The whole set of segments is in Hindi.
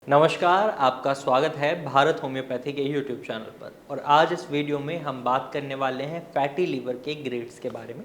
नमस्कार, आपका स्वागत है भारत होम्योपैथी के यूट्यूब चैनल पर। और आज इस वीडियो में हम बात करने वाले हैं फैटी लीवर के ग्रेड्स के बारे में।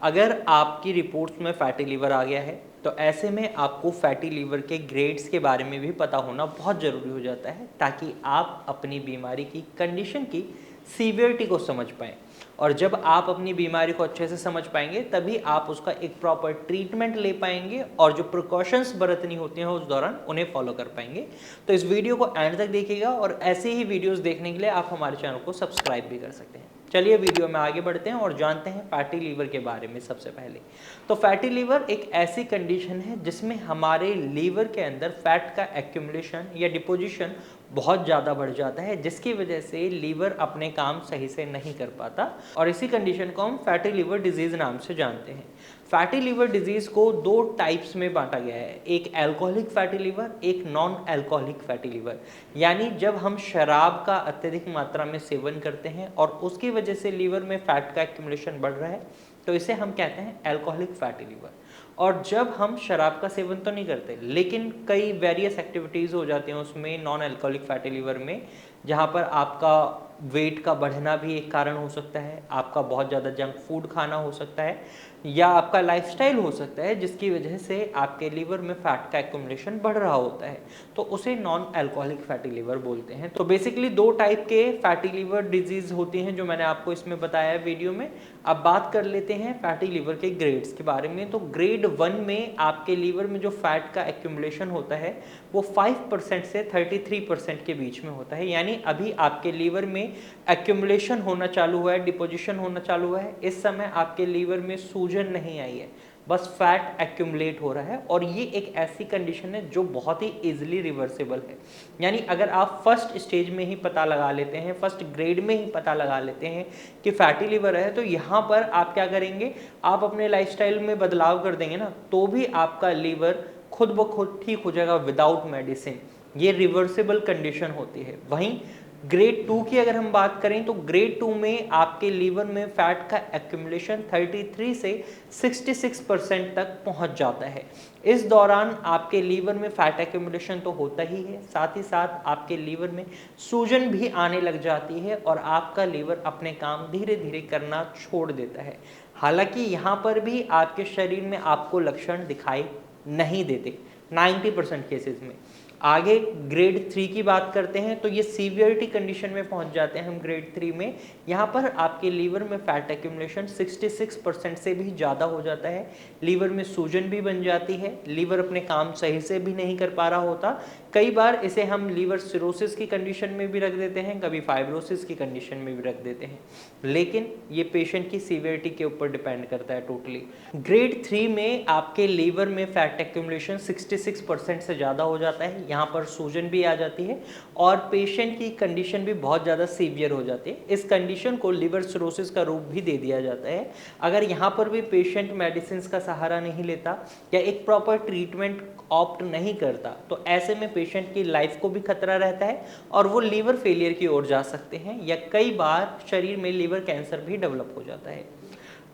अगर आपकी रिपोर्ट्स में फैटी लीवर आ गया है तो ऐसे में आपको फैटी लीवर के ग्रेड्स के बारे में भी पता होना बहुत ज़रूरी हो जाता है, ताकि आप अपनी बीमारी की कंडीशन की सीवियरिटी को समझ पाएँ। और जब आप अपनी बीमारी को अच्छे से समझ पाएंगे तभी आप उसका एक प्रॉपर ट्रीटमेंट ले पाएंगे और जो प्रिकॉशंस बरतनी होती हैं उस दौरान उन्हें फॉलो कर पाएंगे। तो इस वीडियो को एंड तक देखिएगा और ऐसे ही वीडियोस देखने के लिए आप हमारे चैनल को सब्सक्राइब भी कर सकते हैं। चलिए वीडियो में आगे बढ़ते हैं और जानते हैं फैटी लीवर के बारे में। सबसे पहले तो फैटी लीवर एक ऐसी कंडीशन है जिसमें हमारे लीवर के अंदर फैट का एक्यूमुलेशन या डिपोजिशन बहुत ज़्यादा बढ़ जाता है, जिसकी वजह से लीवर अपने काम सही से नहीं कर पाता और इसी कंडीशन को हम फैटी लीवर डिजीज़ नाम से जानते हैं। फैटी लीवर डिजीज़ को दो टाइप्स में बांटा गया है, एक अल्कोहलिक फैटी लीवर, एक नॉन अल्कोहलिक फैटी लीवर। यानी जब हम शराब का अत्यधिक मात्रा में सेवन करते हैं और उसकी वजह से लीवर में फैट का एक्यूमुलेशन बढ़ रहा है तो इसे हम कहते हैं अल्कोहलिक फैटी लीवर। और जब हम शराब का सेवन तो नहीं करते लेकिन कई वेरियस एक्टिविटीज़ हो जाती हैं उसमें नॉन अल्कोहलिक फैटी लीवर में, जहाँ पर आपका वेट का बढ़ना भी एक कारण हो सकता है, आपका बहुत ज़्यादा जंक फूड खाना हो सकता है, या आपका लाइफस्टाइल हो सकता है जिसकी वजह से आपके लीवर में फैट का एक्यूमुलेशन बढ़ रहा होता है, तो उसे नॉन अल्कोहलिक फैटी लीवर बोलते हैं। तो बेसिकली दो टाइप के फैटी लीवर डिजीज़ होती हैं जो मैंने आपको इसमें बताया है वीडियो में। अब बात कर लेते हैं फैटी लीवर के ग्रेड्स के बारे में। तो ग्रेड 1 में आपके लीवर में जो फैट का एक्यूमुलेशन होता है वो 5% से 33% के बीच में होता है। यानी अभी आपके लीवर में एक्यूमुलेशन होना चालू हुआ है, डिपोजिशन होना चालू हुआ है, इस समय आपके लीवर में सूजन नहीं आई है, बस फैट एक्यूमुलेट हो रहा है। और ये एक ऐसी कंडीशन है जो बहुत ही इजीली रिवर्सिबल है। यानी अगर आप फर्स्ट स्टेज में ही पता लगा लेते हैं, फर्स्ट ग्रेड में ही पता लगा लेते हैं कि फैटी लीवर है, तो यहाँ पर आप क्या करेंगे, आप अपने लाइफस्टाइल में बदलाव कर देंगे ना, तो भी आपका लीवर खुद ब खुद ठीक हो जाएगा विदाउट मेडिसिन। ये रिवर्सिबल कंडीशन होती है। वहीं ग्रेड 2 की अगर हम बात करें तो ग्रेड 2 में आपके लीवर में फैट का एक्यूमुलेशन 33 से 66% तक पहुंच जाता है। इस दौरान आपके लीवर में फैट एक्यूमुलेशन तो होता ही है, साथ ही साथ आपके लीवर में सूजन भी आने लग जाती है और आपका लीवर अपने काम धीरे धीरे करना छोड़ देता है। हालांकि यहाँ पर भी आपके शरीर में आपको लक्षण दिखाई नहीं देते 90% केसेस में। आगे ग्रेड 3 की बात करते हैं तो ये सीवियरिटी कंडीशन में पहुंच जाते हैं हम ग्रेड 3 में। यहाँ पर आपके लीवर में फैट एक्यूमुलेशन 66% से भी ज़्यादा हो जाता है, लीवर में सूजन भी बन जाती है, लीवर अपने काम सही से भी नहीं कर पा रहा होता। कई बार इसे हम लीवर सिरोसिस की कंडीशन में भी रख देते हैं, कभी फाइब्रोसिस की कंडीशन में भी रख देते हैं, लेकिन ये पेशेंट की सीवियरिटी के ऊपर डिपेंड करता है टोटली। ग्रेड 3 में आपके लीवर में फैट एक्यूमुलेशन 66% से ज़्यादा हो जाता है, यहाँ पर सूजन भी आ जाती है और पेशेंट की कंडीशन भी बहुत ज़्यादा सीवियर हो जाती है। इस कंडीशन को लिवर सिरोसिस का रूप भी दे दिया जाता है। अगर यहाँ पर भी पेशेंट मेडिसिन का सहारा नहीं लेता या एक प्रॉपर ट्रीटमेंट ऑप्ट नहीं करता तो ऐसे में पेशेंट की लाइफ को भी खतरा रहता है और वो लीवर फेलियर की ओर जा सकते हैं या कई बार शरीर में लीवर कैंसर भी डेवलप हो जाता है।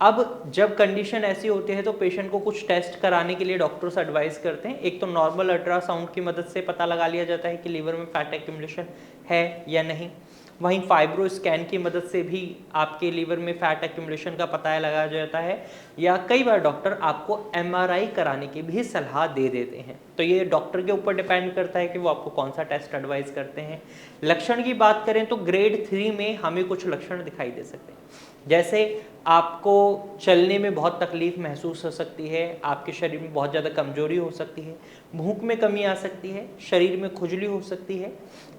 अब जब कंडीशन ऐसी होती है तो पेशेंट को कुछ टेस्ट कराने के लिए डॉक्टर्स एडवाइस करते हैं। एक तो नॉर्मल अल्ट्रासाउंड की मदद से पता लगा लिया जाता है कि लीवर में फैट एक्यूमुलेशन है या नहीं। वहीं फाइब्रो स्कैन की मदद से भी आपके लीवर में फैट एक्यूमुलेशन का पता लगाया जाता है, या कई बार डॉक्टर आपको एमआरआई कराने की भी सलाह दे देते हैं। तो ये डॉक्टर के ऊपर डिपेंड करता है कि वो आपको कौन सा टेस्ट एडवाइस करते हैं। लक्षण की बात करें तो ग्रेड 3 में हमें कुछ लक्षण दिखाई दे सकते हैं, जैसे आपको चलने में बहुत तकलीफ महसूस हो सकती है, आपके शरीर में बहुत ज़्यादा कमजोरी हो सकती है, भूख में कमी आ सकती है, शरीर में खुजली हो सकती है,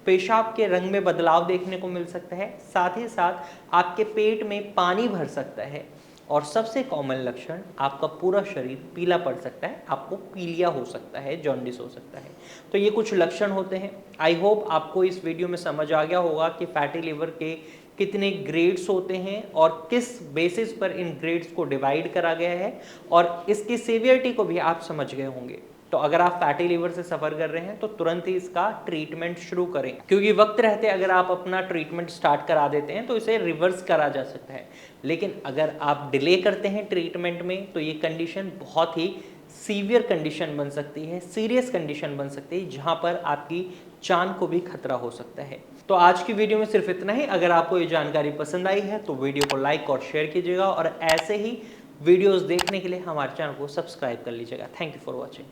पेशाब के रंग में बदलाव देखने को मिल सकता है, साथ ही साथ आपके पेट में पानी भर सकता है और सबसे कॉमन लक्षण आपका पूरा शरीर पीला पड़ सकता है, आपको पीलिया हो सकता है, जॉन्डिस हो सकता है। तो ये कुछ लक्षण होते हैं। आई होप आपको इस वीडियो में समझ आ गया होगा कि फैटी लीवर के कितने ग्रेड्स होते हैं और किस बेसिस पर इन ग्रेड्स को डिवाइड करा गया है और इसकी सीवियरिटी को भी आप समझ गए होंगे। तो अगर आप फैटी लीवर से सफ़र कर रहे हैं तो तुरंत ही इसका ट्रीटमेंट शुरू करें, क्योंकि वक्त रहते अगर आप अपना ट्रीटमेंट स्टार्ट करा देते हैं तो इसे रिवर्स करा जा सकता है। लेकिन अगर आप डिले करते हैं ट्रीटमेंट में तो ये कंडीशन बहुत ही सीवियर कंडीशन बन सकती है, सीरियस कंडीशन बन सकती है, जहां पर आपकी जान को भी खतरा हो सकता है। तो आज की वीडियो में सिर्फ इतना ही। अगर आपको ये जानकारी पसंद आई है तो वीडियो को लाइक और शेयर कीजिएगा और ऐसे ही वीडियोस देखने के लिए हमारे चैनल को सब्सक्राइब कर लीजिएगा। Thank you for watching.